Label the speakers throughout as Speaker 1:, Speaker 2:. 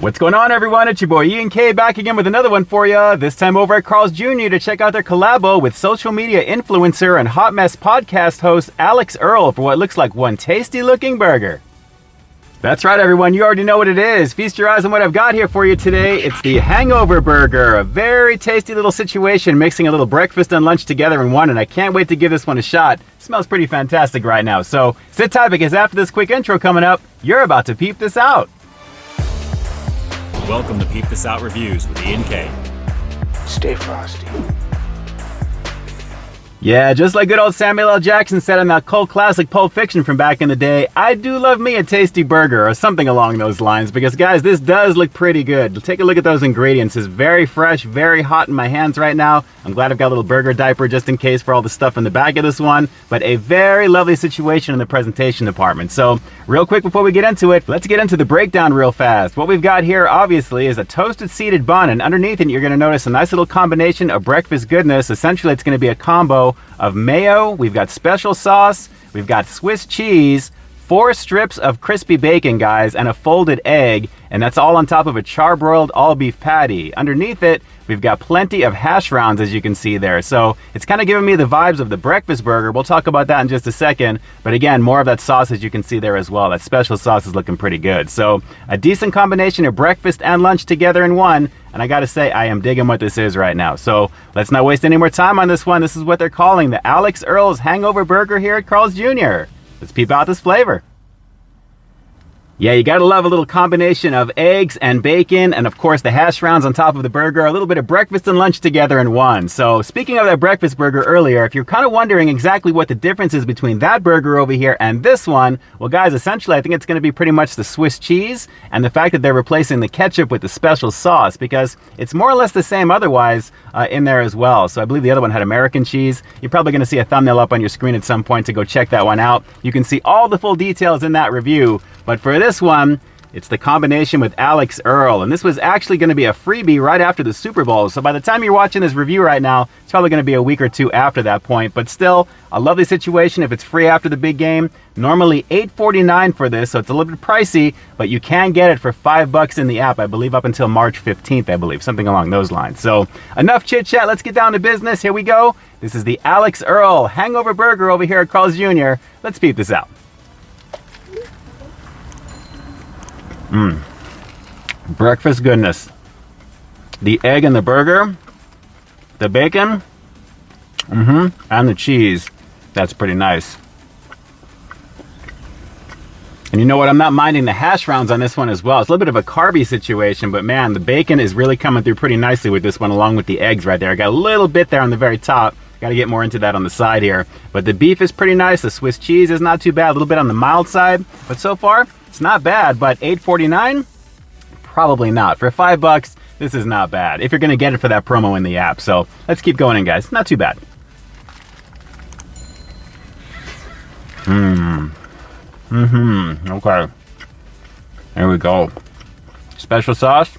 Speaker 1: What's going on, everyone? It's your boy Ian K back again with another one for ya. This time over at Carl's Jr. to check out their collabo with social media influencer and Hot Mess podcast host Alix Earle for what looks like one tasty looking burger. That's right, everyone. You already know what it is. Feast your eyes on what I've got here for you today. It's the Hangover Burger, a very tasty little situation, mixing a little breakfast and lunch together in one, and I can't wait to give this one a shot. It smells pretty fantastic right now. So sit tight, because after this quick intro coming up, you're about to peep this out.
Speaker 2: Welcome to Peep This Out Reviews with Ian K.
Speaker 3: Stay frosty.
Speaker 1: Yeah, just like good old Samuel L. Jackson said in that cult classic Pulp Fiction from back in the day, I do love me a tasty burger, or something along those lines, because guys, this does look pretty good. Take a look at those ingredients. It's very fresh, very hot in my hands right now. I'm glad I've got a little burger diaper just in case for all the stuff in the back of this one, but a very lovely situation in the presentation department. So real quick before we get into it, let's get into the breakdown real fast. What we've got here obviously is a toasted seeded bun, and underneath it you're going to notice a nice little combination of breakfast goodness. Essentially it's going to be a combo of mayo, we've got special sauce, we've got Swiss cheese, 4 strips of crispy bacon, guys, and a folded egg, and that's all on top of a charbroiled all beef patty. Underneath it, we've got plenty of hash browns, as you can see there. So it's kind of giving me the vibes of the breakfast burger. We'll talk about that in just a second. But again, more of that sauce, as you can see there as well. That special sauce is looking pretty good. So a decent combination of breakfast and lunch together in one. And I gotta say, I am digging what this is right now. So let's not waste any more time on this one. This is what they're calling the Alix Earle's Hangover Burger here at Carl's Jr. Let's peep out this flavor. Yeah, you gotta love a little combination of eggs and bacon, and of course the hash browns on top of the burger, a little bit of breakfast and lunch together in one. So speaking of that breakfast burger earlier, if you're kind of wondering exactly what the difference is between that burger over here and this one, well guys, essentially I think it's gonna be pretty much the Swiss cheese and the fact that they're replacing the ketchup with the special sauce, because it's more or less the same otherwise in there as well. So I believe the other one had American cheese. You're probably gonna see a thumbnail up on your screen at some point to go check that one out. You can see all the full details in that review. But for this one, it's the combination with Alix Earle, and this was actually going to be a freebie right after the Super Bowl. So by the time you're watching this review right now, it's probably going to be a week or two after that point. But still, a lovely situation if it's free after the big game. Normally $8.49 for this, so it's a little bit pricey, but you can get it for $5 in the app, I believe up until March 15th, I believe, something along those lines. So enough chit chat, let's get down to business. Here we go. This is the Alix Earle Hangover Burger over here at Carl's Jr. Let's peep this out. Breakfast goodness. The egg in the burger, the bacon, and the cheese. That's pretty nice. And you know what? I'm not minding the hash browns on this one as well. It's a little bit of a carby situation, but man, the bacon is really coming through pretty nicely with this one, along with the eggs right there. I got a little bit there on the very top. Got to get more into that on the side here. But the beef is pretty nice. The Swiss cheese is not too bad. A little bit on the mild side. But so far, it's not bad. But $8.49? Probably not. For $5, this is not bad. If you're going to get it for that promo in the app. So let's keep going in, guys. Not too bad. Okay. There we go. Special sauce.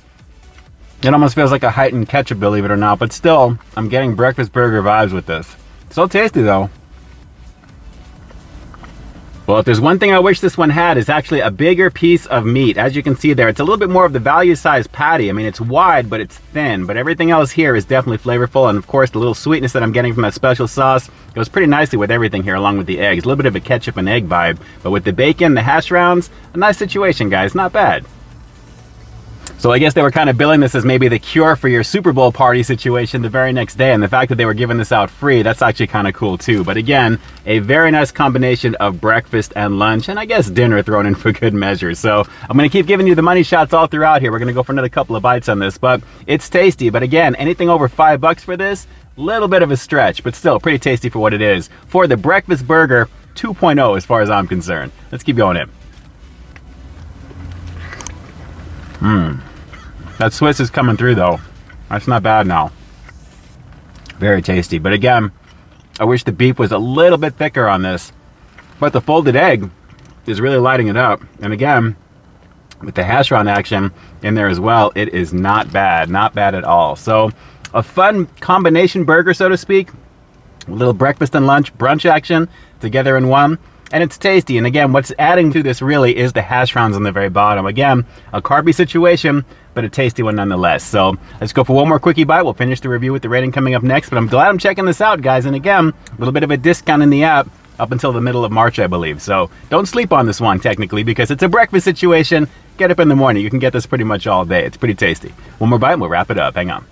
Speaker 1: It almost feels like a heightened ketchup, believe it or not, but still, I'm getting breakfast burger vibes with this. So tasty, though. Well, if there's one thing I wish this one had, is actually a bigger piece of meat. As you can see there, it's a little bit more of the value-sized patty. I mean, it's wide, but it's thin. But everything else here is definitely flavorful. And, of course, the little sweetness that I'm getting from that special sauce goes pretty nicely with everything here, along with the eggs. A little bit of a ketchup and egg vibe. But with the bacon, the hash browns, a nice situation, guys. Not bad. So I guess they were kind of billing this as maybe the cure for your Super Bowl party situation the very next day, and the fact that they were giving this out free, that's actually kind of cool too. But again, a very nice combination of breakfast and lunch, and I guess dinner thrown in for good measure. So I'm going to keep giving you the money shots all throughout here. We're going to go for another couple of bites on this, but it's tasty. But again, anything over $5 for this, little bit of a stretch, but still pretty tasty for what it is. For the breakfast burger 2.0 as far as I'm concerned. Let's keep going in. That Swiss is coming through though. That's not bad now. Very tasty. But again, I wish the beef was a little bit thicker on this. But the folded egg is really lighting it up. And again, with the hash brown action in there as well, it is not bad. Not bad at all. So a fun combination burger, so to speak. A little breakfast and lunch brunch action together in one. and it's tasty. And again, what's adding to this really is the hash browns on the very bottom. Again, a carby situation, but a tasty one nonetheless. So let's go for one more quickie bite. We'll finish the review with the rating coming up next, but I'm glad I'm checking this out, guys. And again, a little bit of a discount in the app up until the middle of March, I believe. So don't sleep on this one technically, because it's a breakfast situation. Get up in the morning. You can get this pretty much all day. It's pretty tasty. One more bite and we'll wrap it up. Hang on.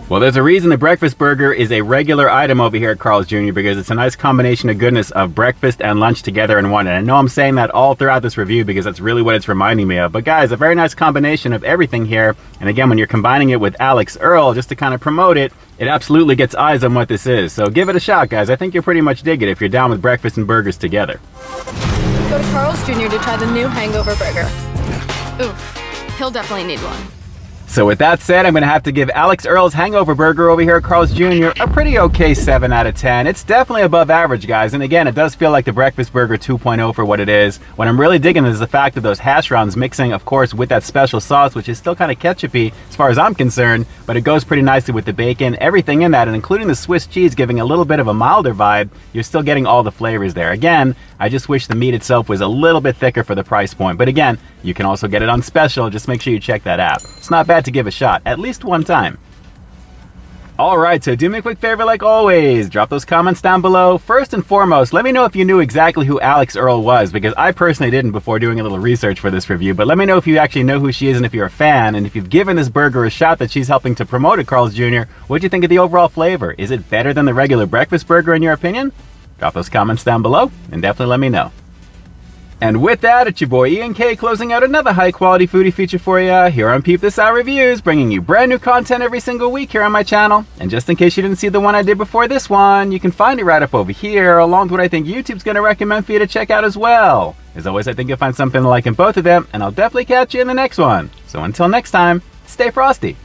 Speaker 1: Well, there's a reason the breakfast burger is a regular item over here at Carl's Jr. because it's a nice combination of goodness of breakfast and lunch together in one. And I know I'm saying that all throughout this review because that's really what it's reminding me of. But guys, a very nice combination of everything here. And again, when you're combining it with Alix Earle just to kind of promote it, it absolutely gets eyes on what this is. So give it a shot, guys. I think you'll pretty much dig it if you're down with breakfast and burgers together.
Speaker 4: Go to Carl's Jr. to try the new Hangover Burger. Oof, he'll definitely need one.
Speaker 1: So with that said, I'm going to have to give Alix Earle's Hangover Burger over here at Carl's Jr. a pretty okay 7 out of 10. It's definitely above average, guys. And again, it does feel like the Breakfast Burger 2.0 for what it is. What I'm really digging is the fact of those hash browns mixing, of course, with that special sauce, which is still kind of ketchupy as far as I'm concerned, but it goes pretty nicely with the bacon, everything in that, and including the Swiss cheese giving a little bit of a milder vibe. You're still getting all the flavors there. Again, I just wish the meat itself was a little bit thicker for the price point. But again, you can also get it on special. Just make sure you check that app. It's not bad to give a shot, at least one time. Alright, so do me a quick favor like always. Drop those comments down below. First and foremost, let me know if you knew exactly who Alix Earle was, because I personally didn't before doing a little research for this review. But let me know if you actually know who she is and if you're a fan, and if you've given this burger a shot that she's helping to promote at Carl's Jr. What do you think of the overall flavor? Is it better than the regular breakfast burger in your opinion? Drop those comments down below and definitely let me know. And with that, it's your boy Ian K closing out another high quality foodie feature for you here on Peep This Out Reviews, bringing you brand new content every single week here on my channel. And just in case you didn't see the one I did before this one, you can find it right up over here, along with what I think YouTube's going to recommend for you to check out as well. As always, I think you'll find something to like in both of them, and I'll definitely catch you in the next one. So until next time, stay frosty.